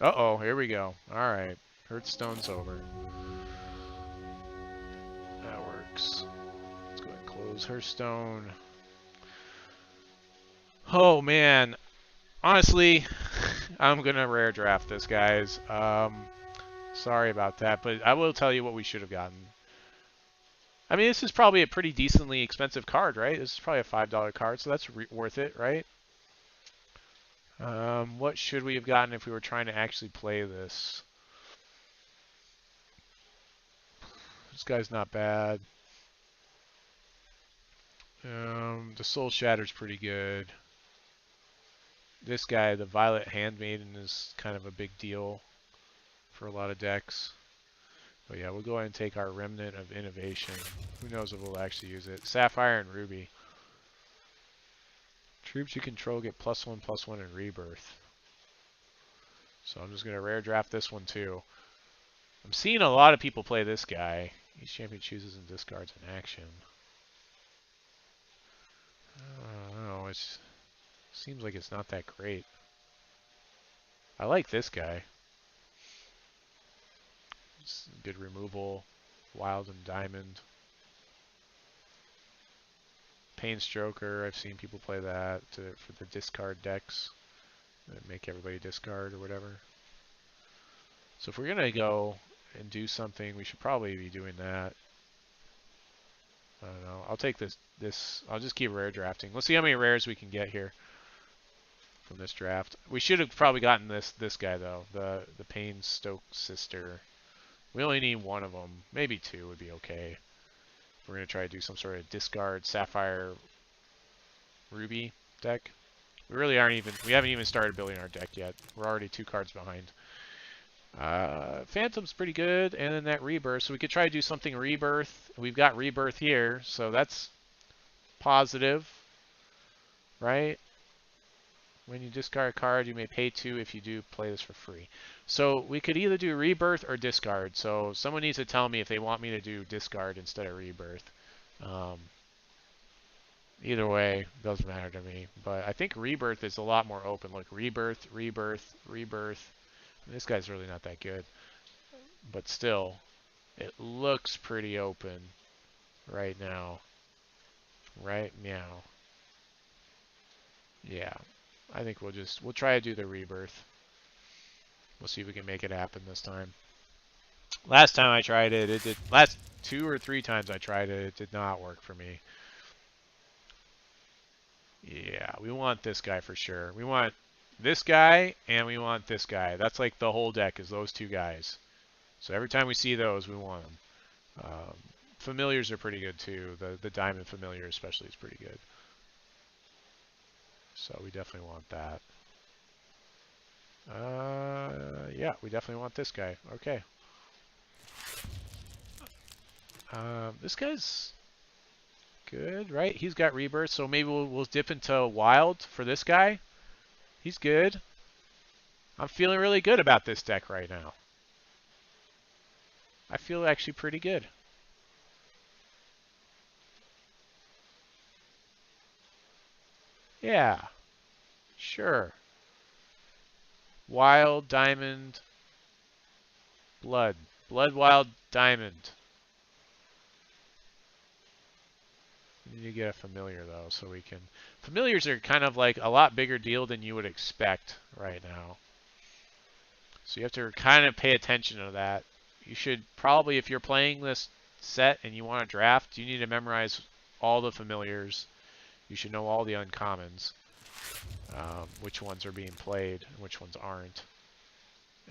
Uh-oh, here we go. Alright. Hearthstone's over. That works. Let's go ahead and close Hearthstone. Oh, man. Honestly, I'm gonna rare draft this, guys. Sorry about that, but I will tell you what we should have gotten. I mean, this is probably a pretty decently expensive card, right? This is probably a $5 card, so that's worth it, right? What should we have gotten if we were trying to actually play this? This guy's not bad. The Soul Shatter's pretty good. This guy, the Violet Handmaiden, is kind of a big deal for a lot of decks. But yeah, we'll go ahead and take our Remnant of Innovation. Who knows if we'll actually use it. Sapphire and Ruby. Troops you control get +1/+1 in Rebirth. So I'm just going to rare draft this one too. I'm seeing a lot of people play this guy. Each champion chooses and discards an action. I don't know. It seems like it's not that great. I like this guy. It's good removal. Wild and Diamond. Painstroker. I've seen people play that for the discard decks. Make everybody discard or whatever. So if we're going to go and do something, we should probably be doing that. I don't know. I'll take this. I'll just keep rare drafting. Let's see how many rares we can get here from this draft. We should have probably gotten this guy though, the Painstoke Sister. We only need one of them. Maybe two would be okay. We're gonna try to do some sort of discard Sapphire Ruby deck. We really aren't even. We haven't even started building our deck yet. We're already 2 cards behind. Phantom's pretty good, and then that Rebirth. So we could try to do something Rebirth. We've got Rebirth here, so that's positive, right? When you discard a card, you may pay 2 if you do play this for free. So we could either do Rebirth or discard. So someone needs to tell me if they want me to do discard instead of Rebirth. Either way, doesn't matter to me. But I think Rebirth is a lot more open. Look, Rebirth, Rebirth, Rebirth. This guy's really not that good. But still, it looks pretty open right now. Right now. Yeah. I think we'll try to do the Rebirth. We'll see if we can make it happen this time. Last time I tried it, it did. Last 2 or 3 times I tried it, it did not work for me. Yeah, we want this guy for sure. We want this guy and we want this guy. That's like the whole deck is those 2 guys. So every time we see those, we want them. Familiars are pretty good too. The Diamond Familiar especially is pretty good. So we definitely want that. Yeah, we definitely want this guy. Okay. This guy's good, right? He's got Rebirth, so maybe we'll dip into Wild for this guy. He's good. I'm feeling really good about this deck right now. I feel actually pretty good. Yeah, sure. Wild, Diamond, Blood. Blood, Wild, Diamond. We need to get a familiar though, so we can. Familiars are kind of like a lot bigger deal than you would expect right now. So you have to kind of pay attention to that. You should probably, if you're playing this set and you want to draft, you need to memorize all the familiars. You should know all the uncommons, which ones are being played and which ones aren't,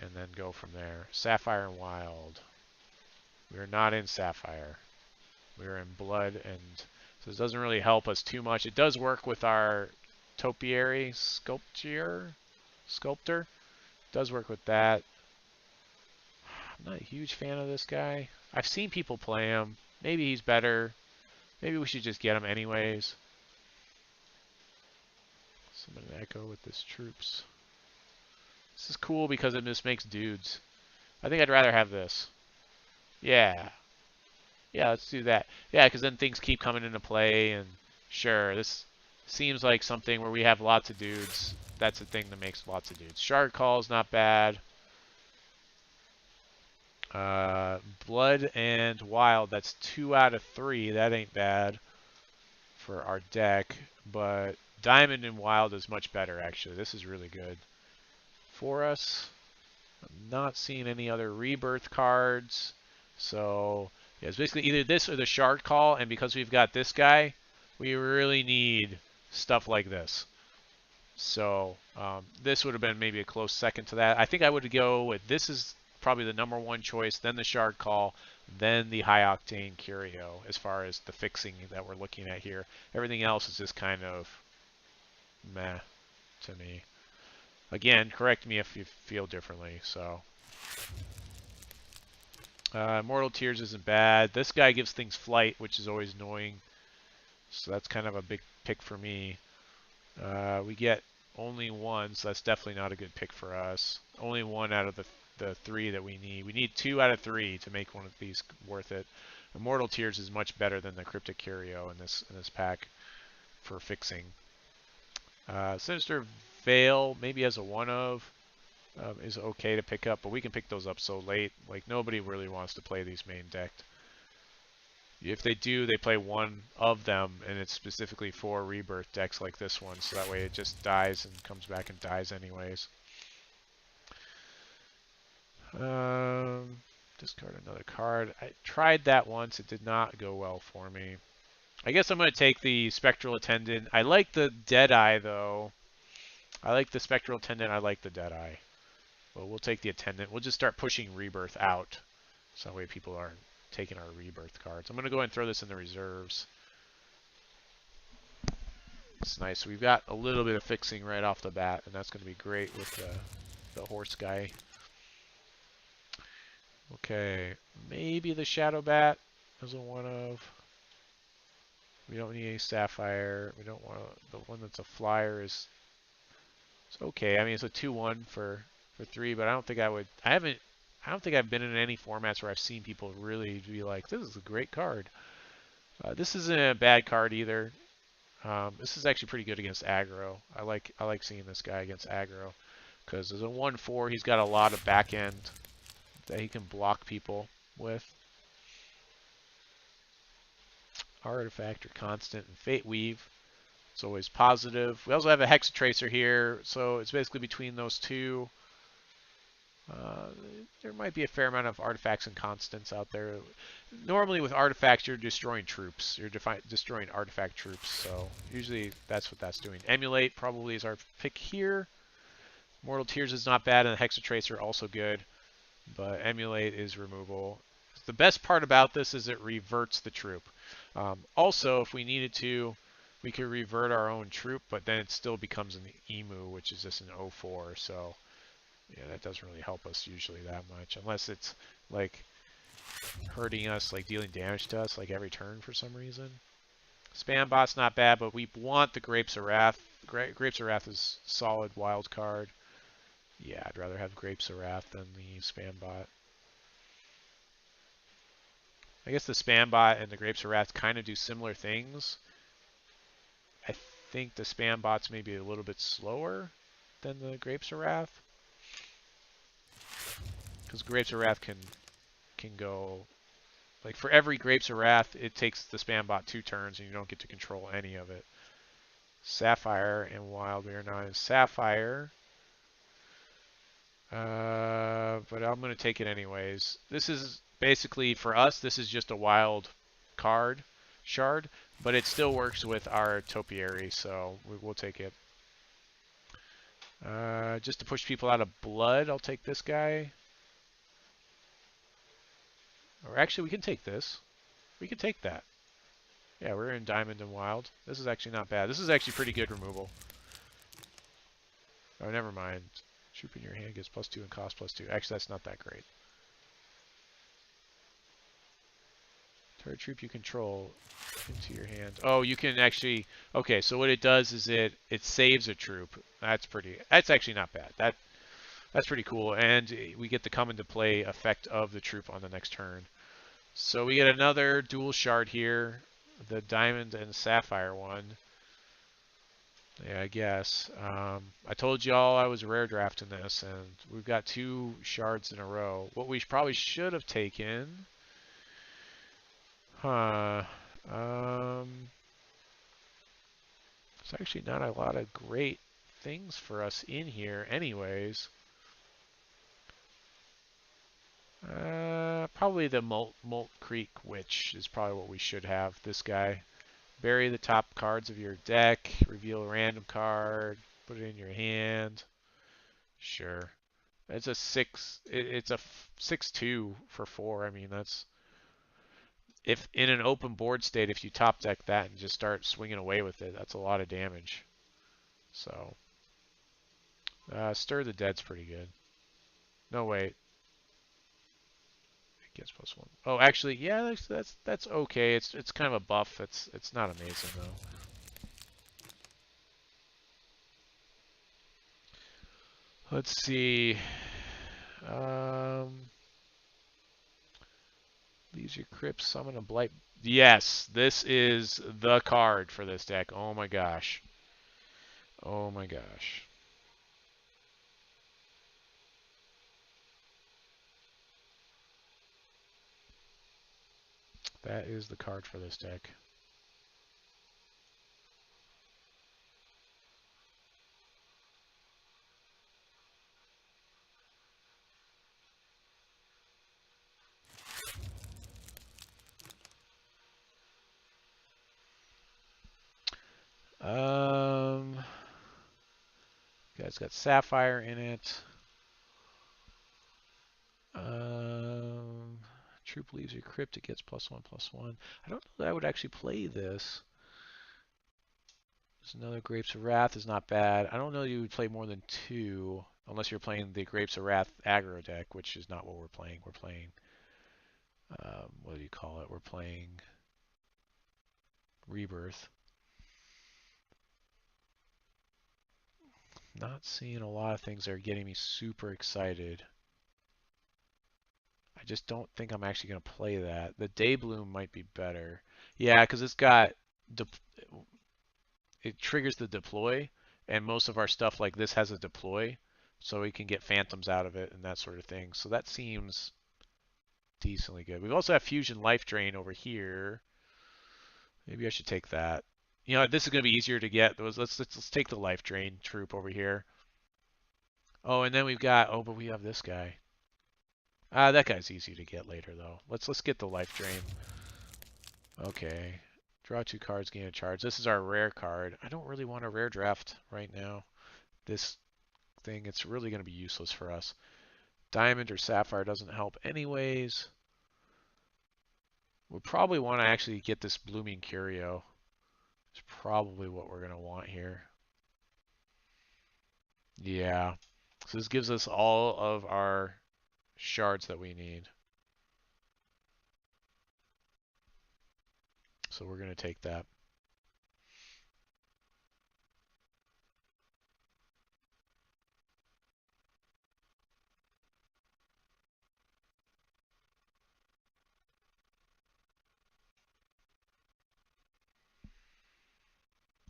and then go from there. Sapphire and Wild. We are not in Sapphire. We are in Blood, and so this doesn't really help us too much. It does work with our Topiary Sculptor. It does work with that. I'm not a huge fan of this guy. I've seen people play him. Maybe he's better. Maybe we should just get him anyways. Summon an Echo with this troops. This is cool because it just makes dudes. I think I'd rather have this. Yeah. Yeah, let's do that. Yeah, because then things keep coming into play, and sure, this seems like something where we have lots of dudes. That's the thing that makes lots of dudes. Shard Call's not bad. Blood and Wild, that's 2 out of 3. That ain't bad for our deck. But Diamond and Wild is much better, actually. This is really good for us. I'm not seeing any other Rebirth cards. So, yeah, it's basically either this or the Shard Call. And because we've got this guy, we really need stuff like this. So this would have been maybe a close second to that. I think I would go with this is probably the #1 choice, then the Shard Call, then the High Octane Curio as far as the fixing that we're looking at here. Everything else is just kind of meh to me. Again, correct me if you feel differently. So Immortal Tears isn't bad. This guy gives things flight, which is always annoying. So that's kind of a big pick for me. We get only 1, so that's definitely not a good pick for us. Only 1 out of the 3 that we need. We need 2 out of 3 to make one of these worth it. Immortal Tears is much better than the Cryptic Curio in this pack for fixing. Sinister Veil, maybe as a one of, is okay to pick up, but we can pick those up so late. Like, nobody really wants to play these main decked. If they do, they play one of them, and it's specifically for Rebirth decks like this one, so that way it just dies and comes back and dies anyways. Discard another card. I tried that once. It did not go well for me. I guess I'm going to take the Spectral Attendant. I like the Deadeye, though. I like the Spectral Attendant. I like the Deadeye. But we'll take the Attendant. We'll just start pushing Rebirth out, so that way people aren't taking our Rebirth cards. I'm going to go ahead and throw this in the reserves. It's nice. We've got a little bit of fixing right off the bat, and that's going to be great with the horse guy. Okay, maybe the Shadow Bat is a one of. We don't need any Sapphire. We don't want the one that's a flyer is. It's okay. I mean, it's a 2/1 for 3, but I don't think I would. I don't think I've been in any formats where I've seen people really be like, "This is a great card." This isn't a bad card either. This is actually pretty good against aggro. I like seeing this guy against aggro because as a 1/4, he's got a lot of back end that he can block people with. Artifact or Constant and Fate Weave. It's always positive. We also have a Hexatracer here, so it's basically between those two. There might be a fair amount of artifacts and constants out there. Normally with artifacts, you're destroying troops. You're destroying artifact troops, so usually that's what that's doing. Emulate probably is our pick here. Mortal Tears is not bad, and the Hexatracer also good, but Emulate is removal. The best part about this is it reverts the troop. Also, if we needed to, we could revert our own troop, but then it still becomes an Emu, which is just an 0/4, so yeah, that doesn't really help us usually that much, unless it's like hurting us, like dealing damage to us like every turn for some reason. Spam Bot's not bad, but we want the Grapes of Wrath. Grapes of Wrath is solid wild card. Yeah, I'd rather have Grapes of Wrath than the Spam Bot. I guess the Spam Bot and the Grapes of Wrath kind of do similar things. I think the Spam Bot's maybe a little bit slower than the Grapes of Wrath. Because Grapes of Wrath can go, like for every Grapes of Wrath, it takes the Spam Bot 2 turns and you don't get to control any of it. Sapphire and Wild, we are not in Sapphire. But I'm going to take it anyways. This is basically, for us, this is just a wild card, shard, but it still works with our Topiary, so we'll take it. Just to push people out of blood, I'll take this guy. Or actually, we can take this. We can take that. Yeah, we're in Diamond and Wild. This is actually not bad. This is actually pretty good removal. Oh, never mind. Troop in your hand gets +2 and cost +2. Actually, that's not that great. Target troop you control into your hand. Oh, you can actually... Okay, so what it does is it saves a troop. That's actually not bad. That's pretty cool, and we get the come into play effect of the troop on the next turn. So we get another dual shard here, the Diamond and Sapphire one. Yeah, I guess. I told y'all I was rare drafting this, and we've got 2 shards in a row. What we probably should have taken, huh? Um, there's actually not a lot of great things for us in here, anyways. Probably the Molt Creek Witch is probably what we should have. This guy. Bury the top cards of your deck. Reveal a random card. Put it in your hand. Sure. It's a 6/2 for 4. I mean, that's if in an open board state, if you top deck that and just start swinging away with it, that's a lot of damage. So, Stir the Dead's pretty good. No, wait. It gets +1. Oh, actually, yeah, that's okay. It's kind of a buff. It's not amazing though. Let's see. Um, Leaves your crypt, summon a blight. Yes, this is the card for this deck. Oh my gosh. Oh my gosh. That is the card for this deck. Um, Guys got Sapphire in it. Um, Troop leaves your crypt. It gets +1/+1. I don't know that I would actually play this. There's another Grapes of Wrath is not bad. I don't know you would play more than 2 unless you're playing the Grapes of Wrath aggro deck, which is not what we're playing. We're playing, what do you call it? We're playing Rebirth. Not seeing a lot of things that are getting me super excited. I just don't think I'm actually going to play that. The Daybloom might be better. Yeah, because it triggers the deploy, and most of our stuff like this has a deploy, so we can get phantoms out of it and that sort of thing. So that seems decently good. We also have Fusion Life Drain over here. Maybe I should take that. You know, this is going to be easier to get. Let's take the Life Drain troop over here. Oh, and then we've got, oh, but we have this guy. That guy's easy to get later though. Let's get the Life Drain. Okay. Draw 2 cards, gain a charge. This is our rare card. I don't really want a rare draft right now. This thing, it's really going to be useless for us. Diamond or Sapphire doesn't help anyways. We probably want to actually get this Blooming Curio. It's probably what we're going to want here. Yeah. So this gives us all of our shards that we need. So we're going to take that.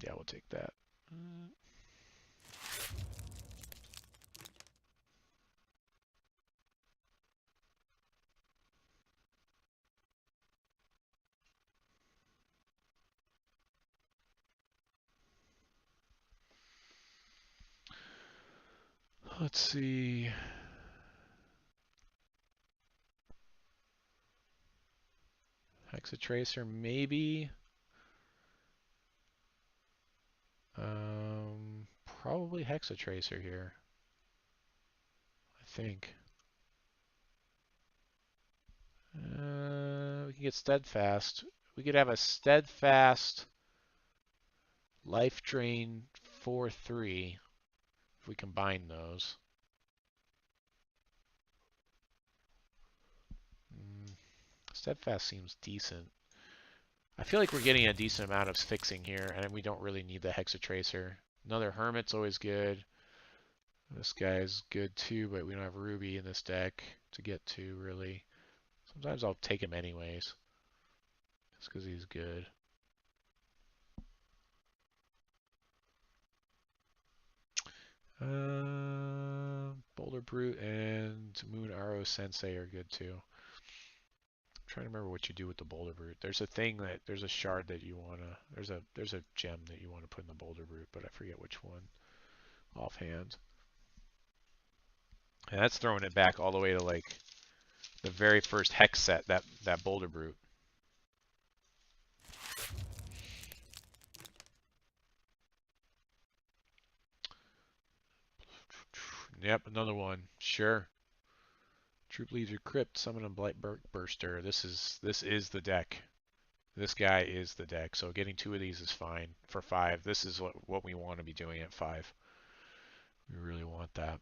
Yeah, we'll take that. Let's see. Hexatracer, maybe. Probably Hexatracer here. I think. We can get Steadfast. We could have a Steadfast Life Drain 4/3 if we combine those. Steadfast seems decent. I feel like we're getting a decent amount of fixing here, and we don't really need the Hexatracer. Another Hermit's always good. This guy's good too, but we don't have Ruby in this deck to get to, really. Sometimes I'll take him anyways, just because he's good. Brute and Moon Aro Sensei are good too. I'm trying to remember what you do with the Boulder Brute. There's a shard that you wanna, there's a gem that you want to put in the Boulder Brute, but I forget which one offhand. And that's throwing it back all the way to like the very first hex set, that Boulder Brute. Yep, another one. Sure. Troop leaves your crypt, summon a Blight Burster. This is the deck. This guy is the deck. So getting 2 of these is fine for 5. This is what we want to be doing at 5. We really want that.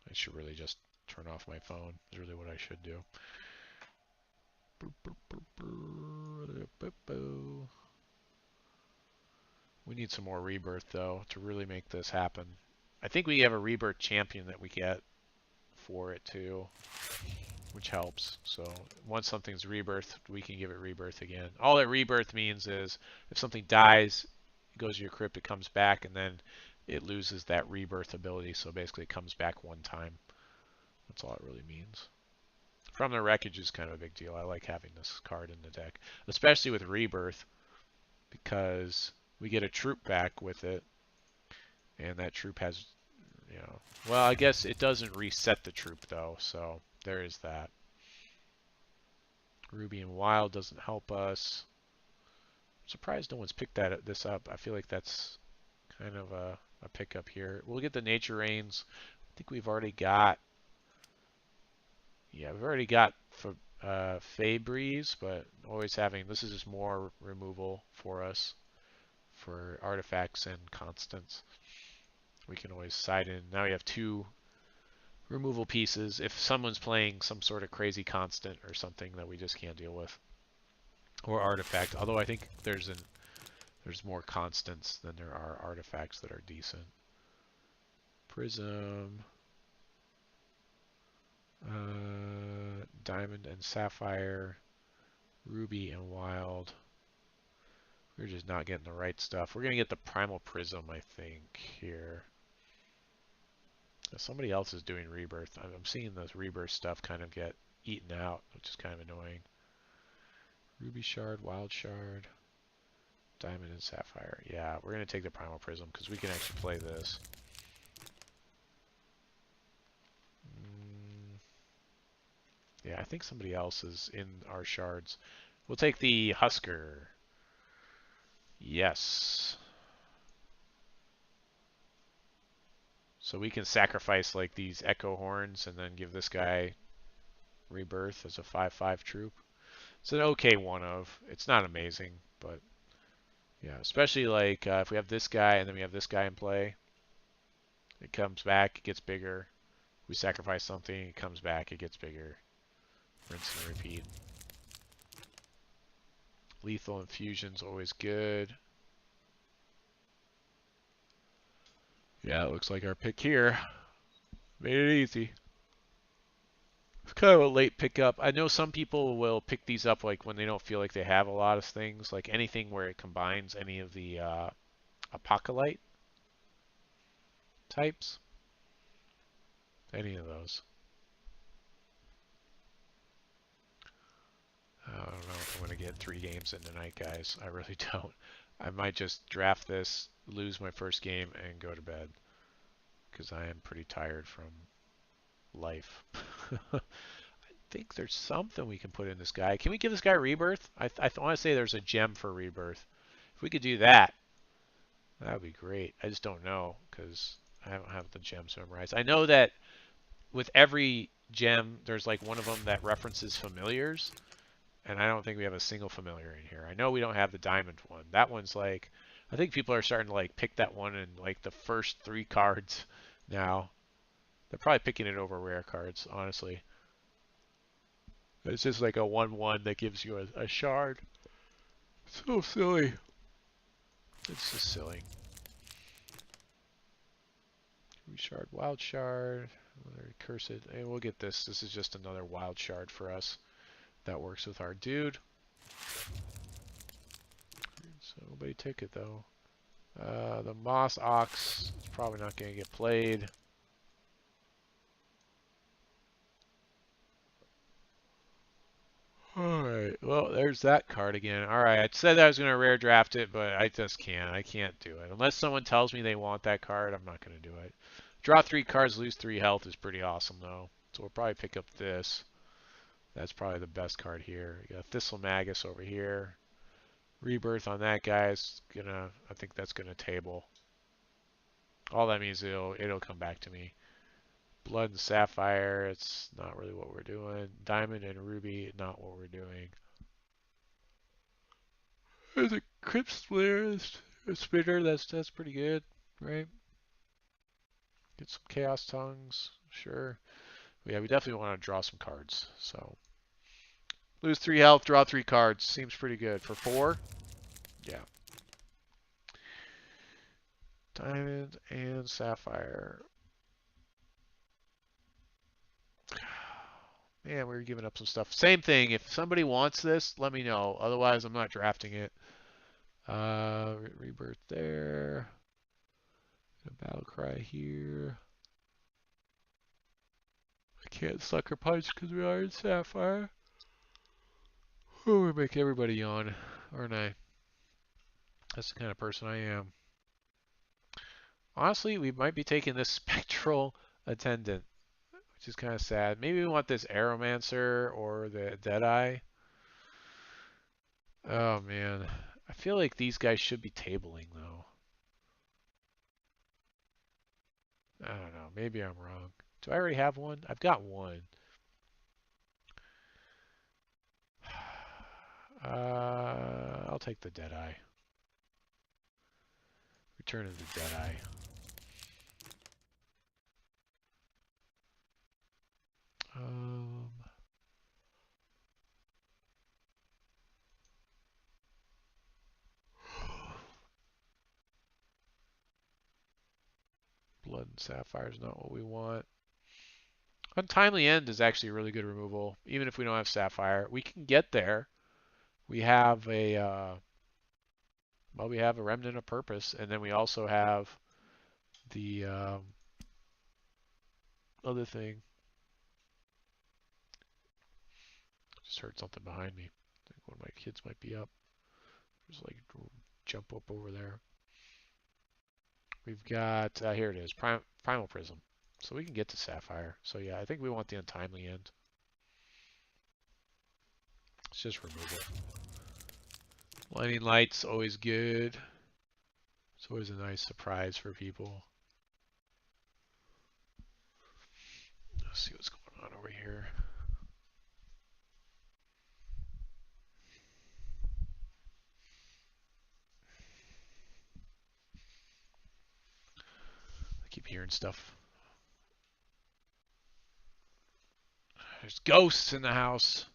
I should really just turn off my phone. Is really what I should do. We need some more rebirth though to really make this happen. I think we have a rebirth champion that we get for it too, which helps. So once something's rebirthed, we can give it rebirth again. All that rebirth means is if something dies, it goes to your crypt, it comes back, and then it loses that rebirth ability. So basically it comes back one time. That's all it really means. From the Wreckage is kind of a big deal. I like having this card in the deck, especially with rebirth, because we get a troop back with it, and that troop has, you know, well, I guess it doesn't reset the troop though, so there is that. Ruby and Wild doesn't help us. I'm surprised no one's picked this up. I feel like that's kind of a pickup here. We'll get the Nature Rains. I think we've already got, yeah, we've already got for Fabreeze, but always having, this is just more removal for us for artifacts and constants. We can always side in. Now we have 2 removal pieces if someone's playing some sort of crazy constant or something that we just can't deal with. Or artifact, although I think there's more constants than there are artifacts that are decent. Prism, Diamond and Sapphire, Ruby and Wild. We're just not getting the right stuff. We're going to get the Primal Prism, I think, here. Somebody else is doing Rebirth. I'm seeing those Rebirth stuff kind of get eaten out, which is kind of annoying. Ruby Shard, Wild Shard, Diamond and Sapphire. Yeah, we're going to take the Primal Prism because we can actually play this. Yeah, I think somebody else is in our shards. We'll take the Husker. Yes. So we can sacrifice like these Echo Horns and then give this guy Rebirth as a 5/5 troop. It's an okay one of. It's not amazing, but yeah, especially like if we have this guy and then we have this guy in play, it comes back, it gets bigger. We sacrifice something, it comes back, it gets bigger. Rinse and repeat. Lethal Infusion's always good. Yeah, it looks like our pick here made it easy. It's kind of a late pickup. I know some people will pick these up like when they don't feel like they have a lot of things, like anything where it combines any of the Apocalypse types. Any of those. I don't know if I'm going to get 3 games in tonight, guys. I really don't. I might just draft this, lose my first game, and go to bed. Because I am pretty tired from life. I think there's something we can put in this guy. Can we give this guy Rebirth? I want to say there's a gem for Rebirth. If we could do that, that would be great. I just don't know because I don't have the gems memorized. I know that with every gem, there's like one of them that references familiars. And I don't think we have a single familiar in here. I know we don't have the diamond one. That one's like, I think people are starting to like pick that one in like the first 3 cards now. They're probably picking it over rare cards, honestly. It's just like a 1/1 that gives you a shard. So silly. It's just silly. Shard, Wild Shard, Cursed. Hey, we'll get this. This is just another Wild Shard for us. That works with our dude. Nobody took it though. The Moss Ox is probably not going to get played. Alright, well, there's that card again. Alright, I said I was going to rare draft it, but I just can't. I can't do it. Unless someone tells me they want that card, I'm not going to do it. Draw 3 cards, lose 3 health is pretty awesome, though. So we'll probably pick up this. That's probably the best card here. You got Thistle Magus over here. Rebirth on that guy is gonna, I think that's gonna table. All that means it'll come back to me. Blood and Sapphire, it's not really what we're doing. Diamond and Ruby, not what we're doing. There's a Crypt Splitter, a Spitter, that's pretty good, right? Get some Chaos Tongues, sure. Yeah, we definitely want to draw some cards. So lose 3 health, draw 3 cards. Seems pretty good. For 4? Yeah. Diamond and Sapphire. Man, we were giving up some stuff. Same thing. If somebody wants this, let me know. Otherwise, I'm not drafting it. Rebirth there. A Battle Cry here. I can't Sucker Punch because we are in Sapphire. Oh, we make everybody yawn, aren't I? That's the kind of person I am. Honestly, we might be taking this Spectral Attendant, which is kind of sad. Maybe we want this Aeromancer or the Deadeye. Oh, man. I feel like these guys should be tabling, though. I don't know. Maybe I'm wrong. Do I already have one? I've got one. I'll take the Deadeye. Return of the Deadeye. Blood and Sapphire is not what we want. Untimely End is actually a really good removal, even if we don't have Sapphire. We can get there. We have a well, we have a Remnant of Purpose, and then we also have the other thing. Just heard something behind me. I think one of my kids might be up. Just like jump up over there. We've got here it is, Primal Prism. So we can get to Sapphire. So yeah, I think we want the Untimely End. It's just removal. Blinding Light's always good. It's always a nice surprise for people. Let's see what's going on over here. I keep hearing stuff. There's ghosts in the house.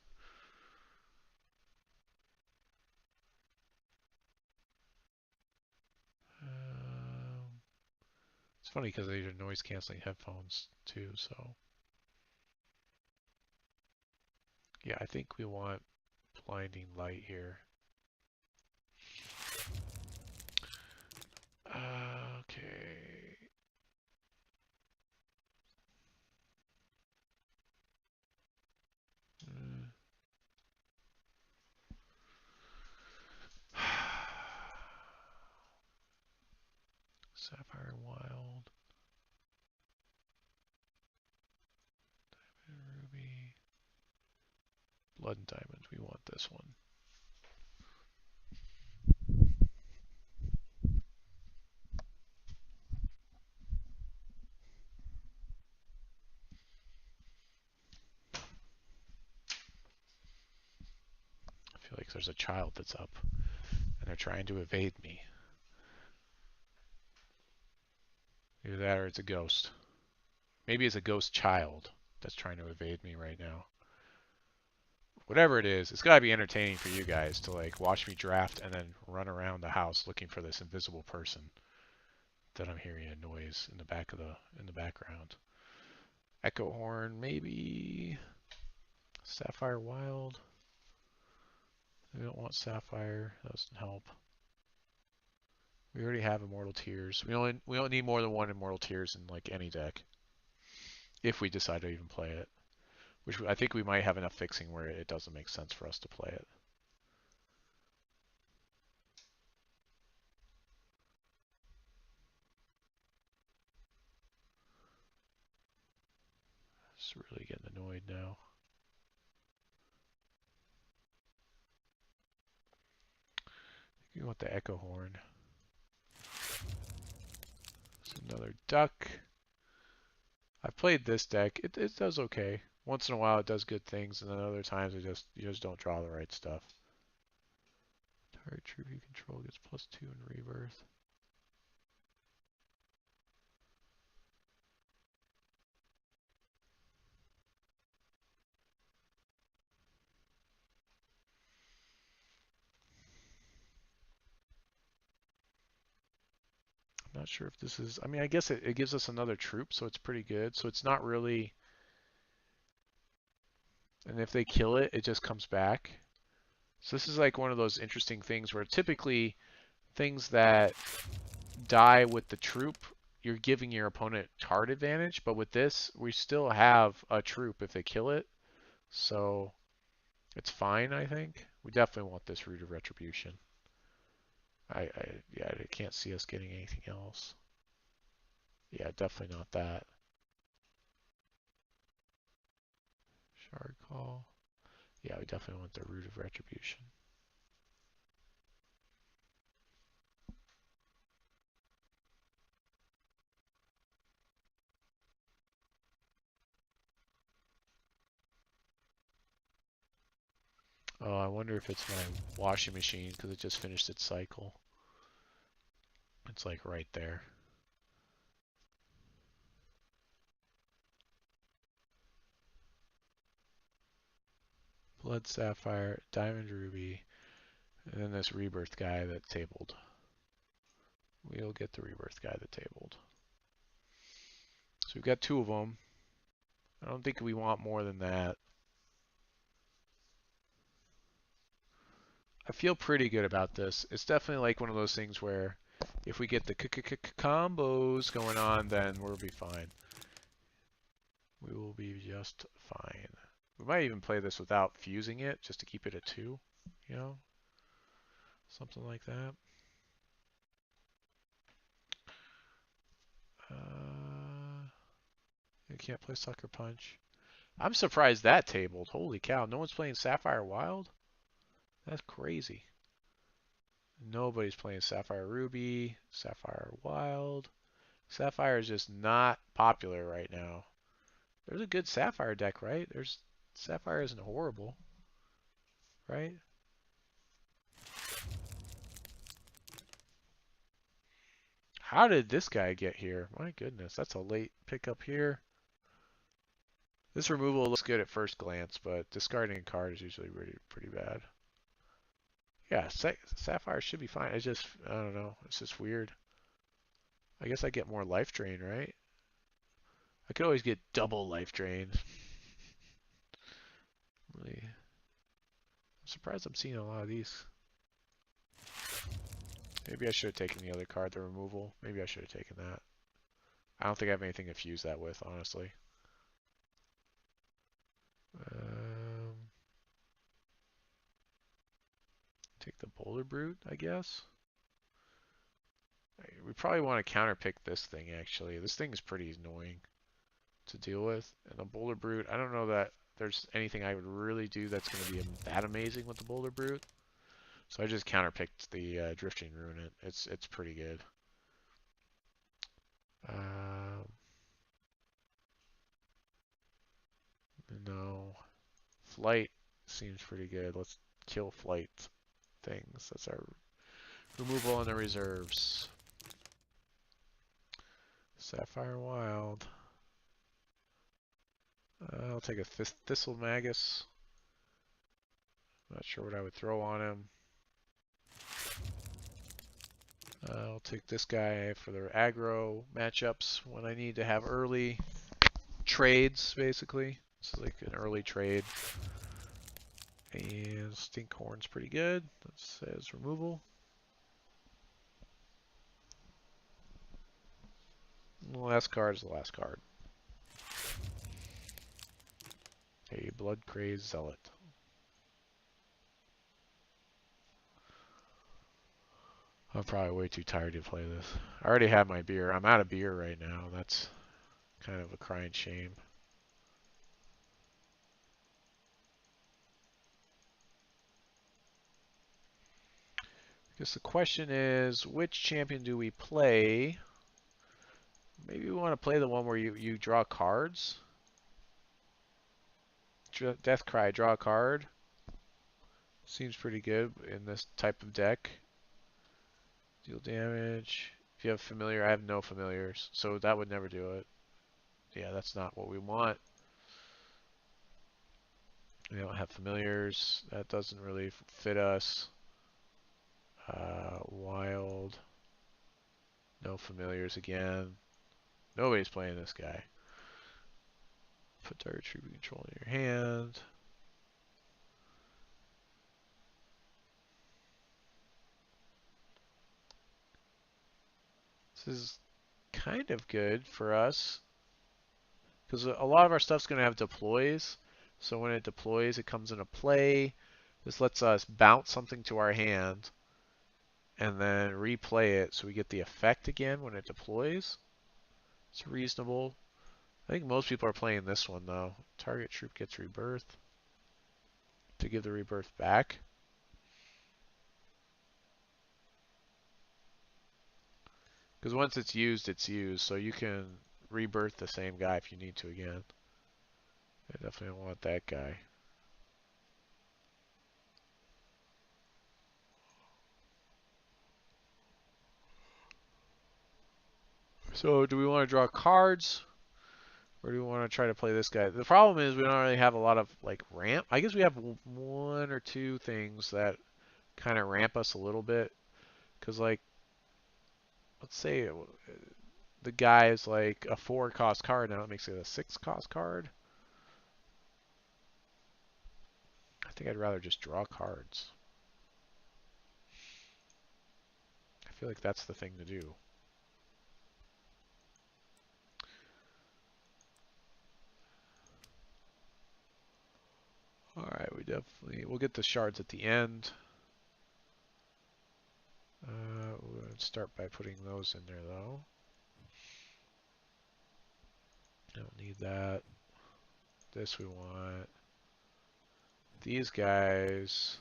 It's funny because these are noise canceling headphones too, so. Yeah, I think we want Blinding Light here. Okay. Sapphire Wild. Diamond Ruby. Blood and Diamond. We want this one. I feel like there's a child that's up and they're trying to evade me. Either that or it's a ghost. Maybe it's a ghost child that's trying to evade me right now. Whatever it is, it's got to be entertaining for you guys to like watch me draft and then run around the house looking for this invisible person that I'm hearing a noise in the background. Echo Horn, maybe. Sapphire Wild. We don't want Sapphire. That doesn't help. We already have Immortal Tears. We don't need more than one Immortal Tears in like any deck if we decide to even play it. Which I think we might have enough fixing where it doesn't make sense for us to play it. Just really getting annoyed now. You want the Echo Horn. It's another duck. I've played this deck. It does okay. Once in a while it does good things, and then other times you just don't draw the right stuff. Target troop you control gets +2 in Rebirth. I'm not sure if this is... I mean, I guess it gives us another troop, so it's pretty good. So it's not really... And if they kill it, it just comes back. So this is like one of those interesting things where typically things that die with the troop, you're giving your opponent card advantage, but with this, we still have a troop if they kill it. So it's fine, I think. We definitely want this Root of Retribution. Yeah, I can't see us getting anything else. Yeah, definitely not that. Shard Call. Yeah, we definitely want the Root of Retribution. Oh, I wonder if it's my washing machine because it just finished its cycle. It's like right there. Blood Sapphire, Diamond Ruby, and then this Rebirth guy that tabled. We'll get the Rebirth guy that tabled. So we've got 2 of them. I don't think we want more than that. I feel pretty good about this. It's definitely like one of those things where if we get the combos going on, then we'll be fine. We will be just fine. We might even play this without fusing it, just to keep it at 2, you know? Something like that. You can't play Sucker Punch. I'm surprised that tabled. Holy cow, no one's playing Sapphire Wild? That's crazy. Nobody's playing Sapphire Ruby, Sapphire Wild. Sapphire is just not popular right now. There's a good Sapphire deck, right? Sapphire isn't horrible, right? How did this guy get here? My goodness, that's a late pickup here. This removal looks good at first glance, but discarding a card is usually pretty bad. Yeah, Sapphire should be fine. It's just, I don't know, it's just weird. I guess I get more life drain, right? I could always get double life drain. Really, I'm surprised I'm seeing a lot of these. Maybe I should have taken the other card, the removal. Maybe I should have taken that. I don't think I have anything to fuse that with, honestly. Take the Boulder Brute, I guess. We probably want to counterpick this thing, actually. This thing is pretty annoying to deal with. And the Boulder Brute, I don't know that there's anything I would really do that's going to be that amazing with the Boulder Brute. So I just counterpicked the Drifting Ruin. It's pretty good. No. Flight seems pretty good. Let's kill Flight things. That's our removal on the reserves. Sapphire Wild. I'll take a Thistle Magus. Not sure what I would throw on him. I'll take this guy for the aggro matchups when I need to have early trades, basically. This is like an early trade. And Stinkhorn's pretty good. That says removal. The last card is the last card. A blood crazed zealot. I'm probably way too tired to play this. I already had my beer. I'm out of beer right now. That's kind of a crying shame. I guess the question is, which champion do we play? Maybe we want to play the one where you draw cards. Deathcry, draw a card. Seems pretty good in this type of deck. Deal damage. If you have familiar, I have no familiars, so that would never do it. Yeah, that's not what we want. We don't have familiars. That doesn't really fit us. Wild. No familiars again. Nobody's playing this guy. Put target trooper control in your hand. This is kind of good for us because a lot of our stuff's going to have deploys. So when it deploys, it comes into play. This lets us bounce something to our hand and then replay it so we get the effect again when it deploys. It's reasonable. I think most people are playing this one though. Target troop gets rebirth to give the rebirth back. Because once it's used, so you can rebirth the same guy if you need to again. I definitely don't want that guy. So do we want to draw cards? Or do we want to try to play this guy? The problem is we don't really have a lot of like ramp. I guess we have one or two things that kind of ramp us a little bit. Because like, let's say the guy is like a 4-cost card. Now it makes it a 6-cost card. I think I'd rather just draw cards. I feel like that's the thing to do. Alright, we'll get the shards at the end. We'll start by putting those in there though. Don't need that. This we want. These guys.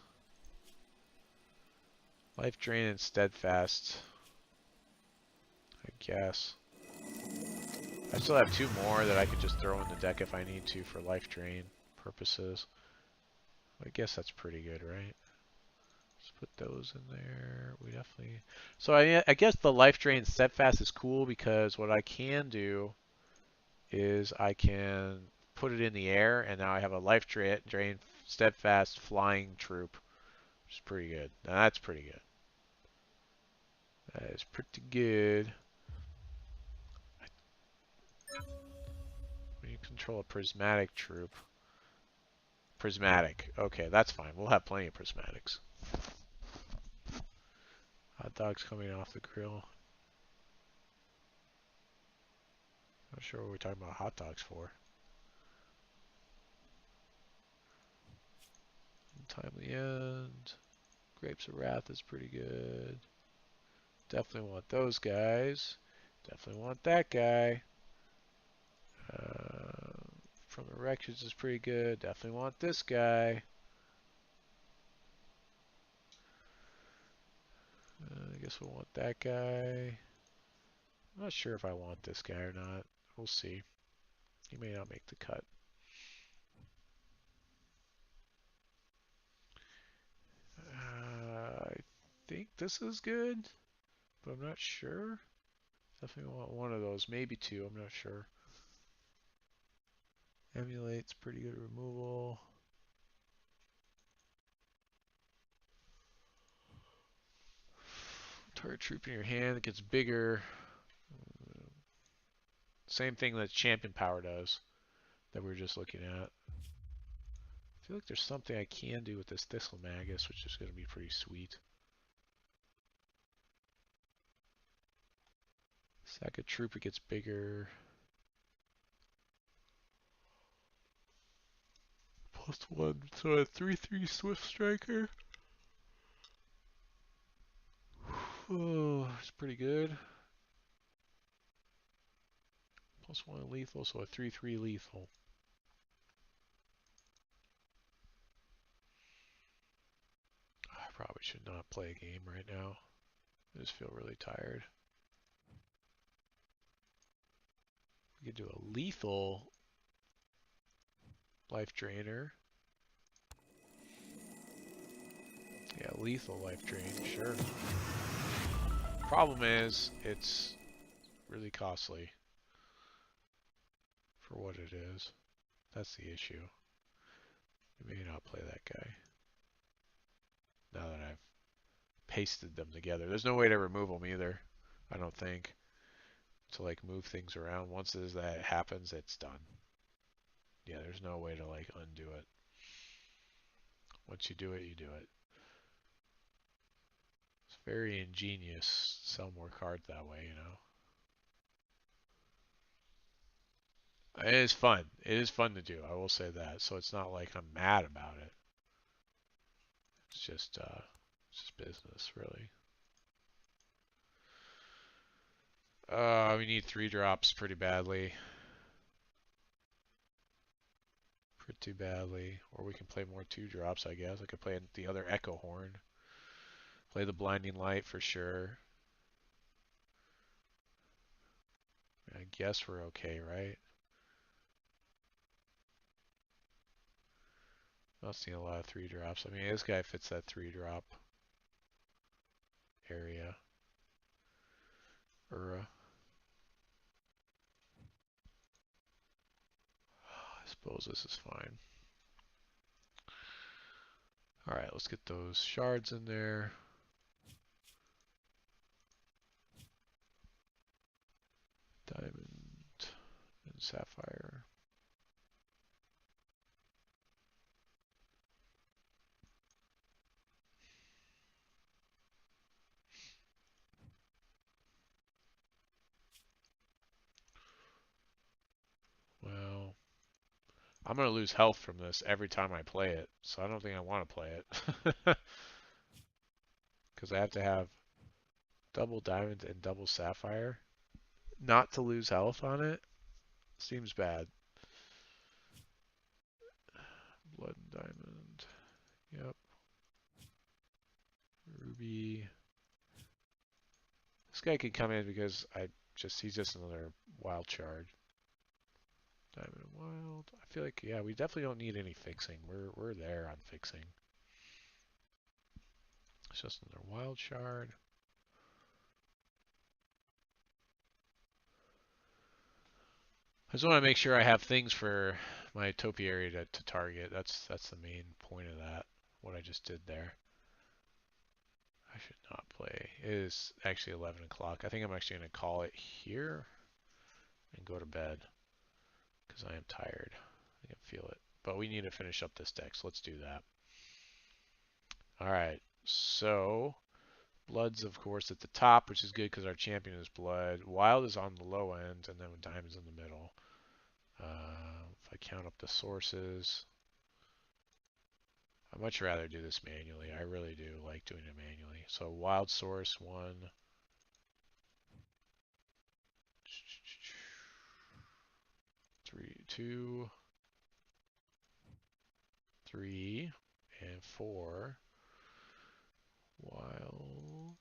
Life Drain and Steadfast. I guess. I still have 2 more that I could just throw in the deck if I need to for Life Drain purposes. I guess that's pretty good, right? Just put those in there. We definitely... So I guess the Life Drain Steadfast is cool because what I can do is I can put it in the air and now I have a Life Drain Steadfast flying troop, which is pretty good. Now that's pretty good. That is pretty good. When you control a prismatic troop. Prismatic. Okay, that's fine. We'll have plenty of prismatics. Hot dogs coming off the grill. Not sure what we're talking about hot dogs for. Timely End. Grapes of Wrath is pretty good. Definitely want those guys. Definitely want that guy. From the Wreckage is pretty good. Definitely want this guy. I guess we'll want that guy. I'm not sure if I want this guy or not. We'll see. He may not make the cut. I think this is good, but I'm not sure. Definitely want one of those, maybe 2. I'm not sure. Emulate's pretty good removal. Target troop in your hand, it gets bigger. Same thing that champion power does that we were just looking at. I feel like there's something I can do with this Thistle Magus, which is going to be pretty sweet. Sack a troop, it gets bigger. +1, so a 3/3 Swift Striker. Oh, it's pretty good. +1 lethal, so a 3/3 lethal. I probably should not play a game right now. I just feel really tired. We could do a lethal life drainer. Yeah, lethal life drain, sure. Problem is, it's really costly for what it is. That's the issue. I may not play that guy. Now that I've pasted them together. There's no way to remove them either, I don't think. To like move things around. Once that happens, it's done. Yeah, there's no way to like undo it. Once you do it, you do it. It's very ingenious. Sell more cards that way, you know. It is fun. It is fun to do. I will say that. So it's not like I'm mad about it. It's just business, really. We need 3 drops pretty badly. Pretty badly. Or we can play more 2 drops, I guess. I could play the other Echo Horn. Play the Blinding Light for sure. I guess we're okay, right? Not seeing a lot of 3 drops. I mean, this guy fits that 3 drop area. I suppose this is fine. Alright, let's get those shards in there. Diamond and sapphire. Well, I'm going to lose health from this every time I play it, so I don't think I want to play it. Because I have to have double diamond and double sapphire. Not to lose health on it seems bad. Blood and diamond. Yep. Ruby. This guy could come in because he's just another wild shard. Diamond and wild. I feel like, yeah, we definitely don't need any fixing. We're there on fixing. It's just another wild shard. I just want to make sure I have things for my topiary to target. That's the main point of that, what I just did there. I should not play. It is actually 11 o'clock. I think I'm actually going to call it here and go to bed because I am tired. I can feel it. But we need to finish up this deck, so let's do that. Alright, so Blood's, of course, at the top, which is good because our champion is Blood. Wild is on the low end, and then Diamond's in the middle. If I count up the sources, I'd much rather do this manually. I really do like doing it manually. So wild source 1. 3, 2, 3, and 4. Wild.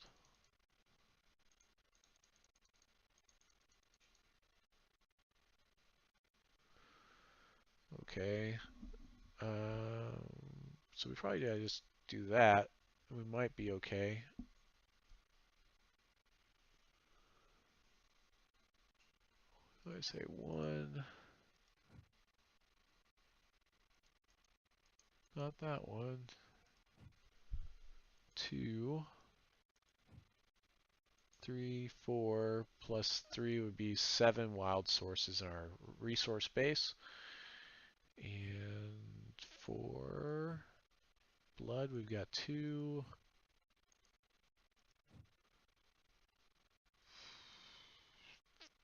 Okay. So we probably gotta just do that. We might be okay. I say 1. Not that one. 2, 3, 4, plus 3 would be 7 wild sources in our resource base. And for blood, we've got 2.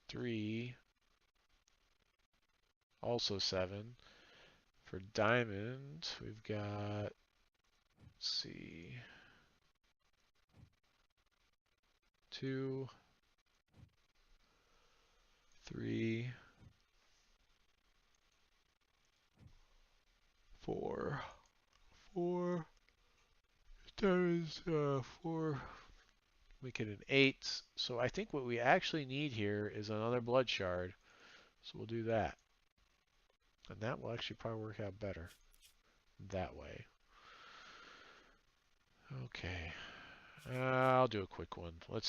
3, also 7. For diamond, we've got, let's see, 2, 3, 4, 4. Diamond's 4. Make it an 8. So I think what we actually need here is another blood shard. So we'll do that. And that will actually probably work out better that way. Okay. I'll do a quick one. Let's